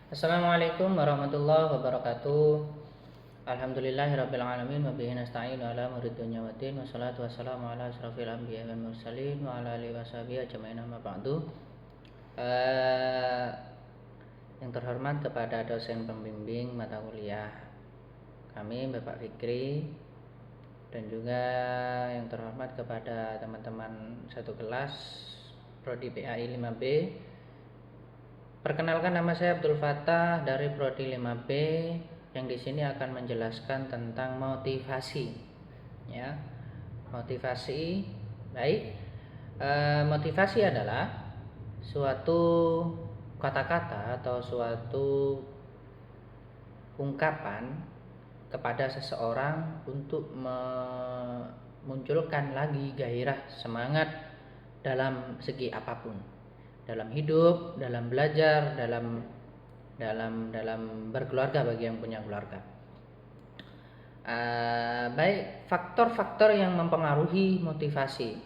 Assalamualaikum warahmatullahi wabarakatuh. Alhamdulillahirabbil alamin wa bihi nasta'inu ala umuri dunya waddin wassalatu wassalamu ala asrofil anbiya'i wal mursalin wa ala alihi washabihi ajmain amma ba'du. Yang terhormat kepada dosen pembimbing mata kuliah kami Bapak Fikri, dan juga yang terhormat kepada teman-teman satu kelas Prodi PAI 5B. Perkenalkan, nama saya Abdul Fattah dari Prodi 5B yang di sini akan menjelaskan tentang motivasi. Ya, motivasi. Baik, motivasi adalah suatu kata-kata atau suatu ungkapan kepada seseorang untuk memunculkan lagi gairah semangat dalam segi apapun. Dalam hidup, dalam belajar, dalam berkeluarga bagi yang punya keluarga. Baik, faktor-faktor yang mempengaruhi motivasi.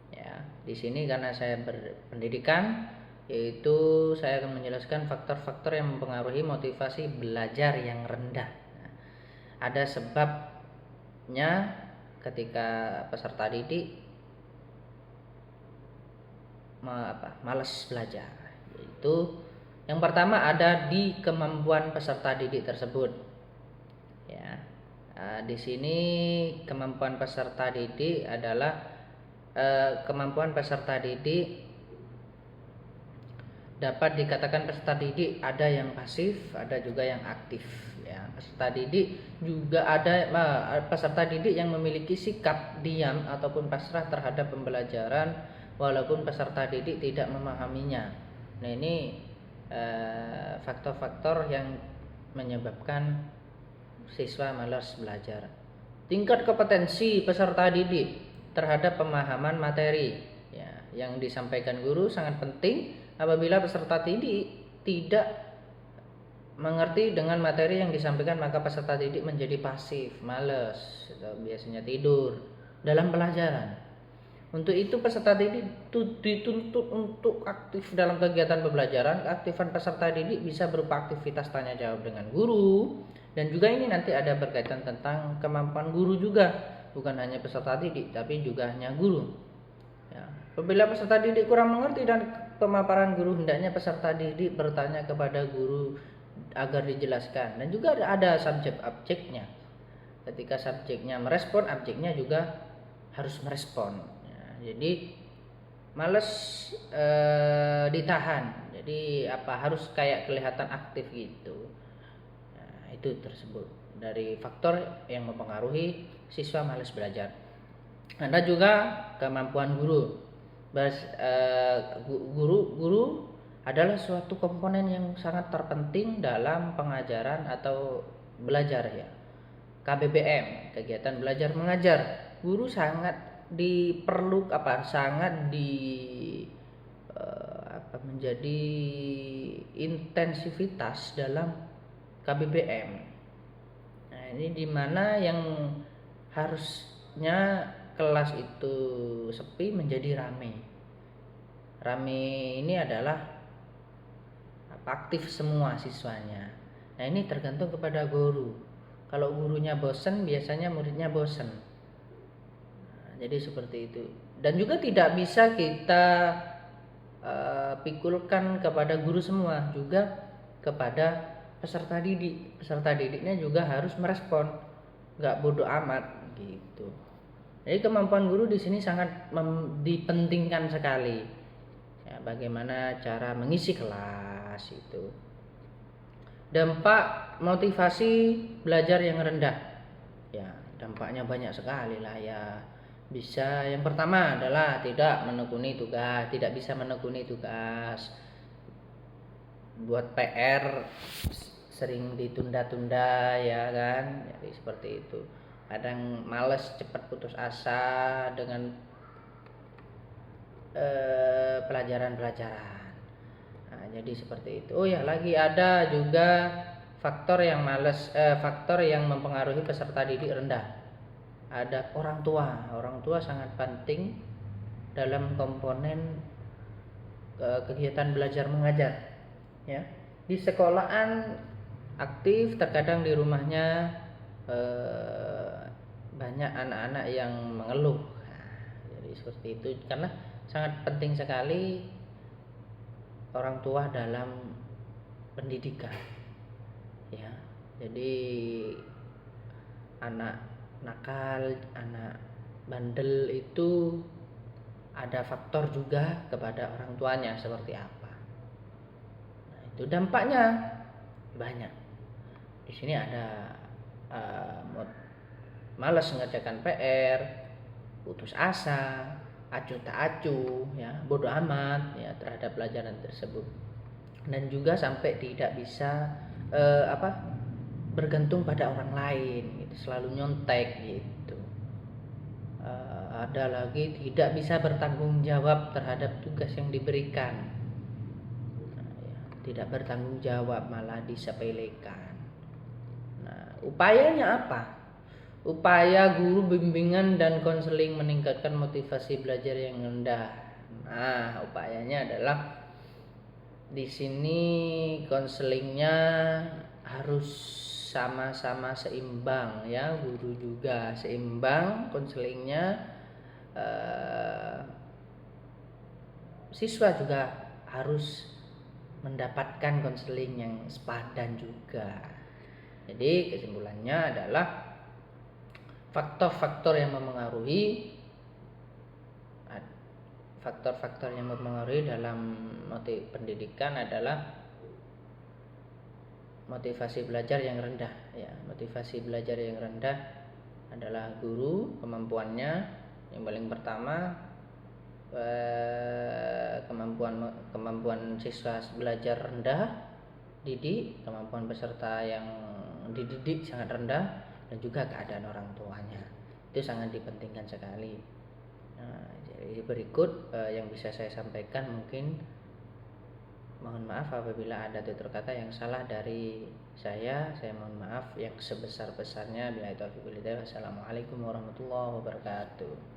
Ya, di sini karena saya berpendidikan, yaitu saya akan menjelaskan faktor-faktor yang mempengaruhi motivasi belajar yang rendah. Nah, ada sebabnya ketika peserta didik malas belajar. Yaitu yang pertama ada di kemampuan peserta didik tersebut. Ya, di sini kemampuan peserta didik adalah kemampuan peserta didik dapat dikatakan peserta didik ada yang pasif, ada juga yang aktif. Ya, peserta didik juga ada peserta didik yang memiliki sikap diam ataupun pasrah terhadap pembelajaran walaupun peserta didik tidak memahaminya. Nah, ini faktor-faktor yang menyebabkan siswa malas belajar. Tingkat kompetensi peserta didik terhadap pemahaman materi, ya, yang disampaikan guru sangat penting. Apabila peserta didik tidak mengerti dengan materi yang disampaikan, maka peserta didik menjadi pasif, malas, atau biasanya tidur dalam pelajaran. Untuk itu peserta didik dituntut untuk aktif dalam kegiatan pembelajaran. Keaktifan peserta didik bisa berupa aktivitas tanya jawab dengan guru, dan juga ini nanti ada berkaitan tentang kemampuan guru juga, bukan hanya peserta didik tapi juga hanya guru. Ya, apabila peserta didik kurang mengerti dan pemaparan guru, hendaknya peserta didik bertanya kepada guru agar dijelaskan, dan juga ada subjek objeknya. Ketika subjeknya merespon, objeknya juga harus merespon. Jadi males ditahan, jadi harus kayak kelihatan aktif gitu. Nah, itu tersebut dari faktor yang mempengaruhi siswa males belajar. Ada juga kemampuan guru. Guru adalah suatu komponen yang sangat terpenting dalam pengajaran atau belajar, ya. KBBM, kegiatan belajar mengajar. Guru sangat menjadi intensivitas dalam KBBM. Nah, ini dimana yang harusnya kelas itu sepi menjadi rame. Rame ini adalah aktif semua siswanya. Nah, ini tergantung kepada guru. Kalau gurunya bosen, biasanya muridnya bosen. Jadi seperti itu. Dan juga tidak bisa kita pikulkan kepada guru semua, juga kepada peserta didik. Peserta didiknya juga harus merespon, nggak bodoh amat gitu. Jadi kemampuan guru di sini sangat dipentingkan sekali. Ya, bagaimana cara mengisi kelas itu. Dampak motivasi belajar yang rendah. Ya, dampaknya banyak sekali lah, ya. Bisa, yang pertama adalah tidak bisa menekuni tugas. Buat PR sering ditunda-tunda, ya kan? Jadi seperti itu. Kadang males, cepat putus asa dengan pelajaran-pelajaran. Nah, jadi seperti itu. Oh ya, lagi ada juga faktor yang mempengaruhi peserta didik rendah. Ada orang tua sangat penting dalam komponen kegiatan belajar mengajar, ya. di sekolahan aktif, terkadang di rumahnya banyak anak-anak yang mengeluh. Nah, jadi seperti itu, karena sangat penting sekali orang tua dalam pendidikan, ya. Jadi anak nakal, anak bandel itu ada faktor juga kepada orang tuanya seperti apa. Nah, itu dampaknya banyak. Di sini ada malas mengerjakan PR, putus asa, acuh tak acuh, ya, bodoh amat ya terhadap pelajaran tersebut, dan juga sampai tidak bisa bergantung pada orang lain, gitu, selalu nyontek gitu. Ada lagi tidak bisa bertanggung jawab terhadap tugas yang diberikan. Nah, ya, tidak bertanggung jawab, malah disepelekan. Nah, upayanya apa? Upaya guru bimbingan dan konseling meningkatkan motivasi belajar yang rendah. Nah, upayanya adalah di sini konselingnya harus sama-sama seimbang, ya, guru juga seimbang konselingnya, siswa juga harus mendapatkan konseling yang sepadan juga. Jadi kesimpulannya adalah faktor-faktor yang mempengaruhi dalam pendidikan adalah motivasi belajar yang rendah, ya. Motivasi belajar yang rendah adalah guru, kemampuannya yang paling pertama, kemampuan siswa belajar rendah, kemampuan peserta yang dididik sangat rendah, dan juga keadaan orang tuanya itu sangat dipentingkan sekali. Nah, jadi berikut yang bisa saya sampaikan. Mungkin mohon maaf apabila ada tutur kata yang salah dari saya mohon maaf yang sebesar-besarnya. Bila itu, wassalamualaikum warahmatullahi wabarakatuh.